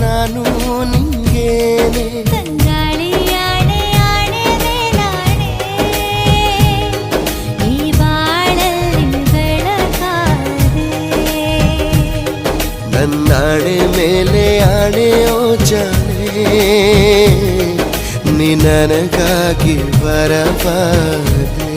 ನಾನು ನಿಂಗೇನೆ ತಂಗಾಳಿ ಆಣೆ ಆಣೆ ಮೇಲಾಣೆ ಈ ಬಾಳಲ್ಲಿ ಬೆಳಕಾದೆ ನನ್ನಾಣೆ ಮೇಲೆ ಆಣೆ ಓ ಜಾಣೆ ನೀ ನನಗಾಗಿ ಬರಬಾರದೆ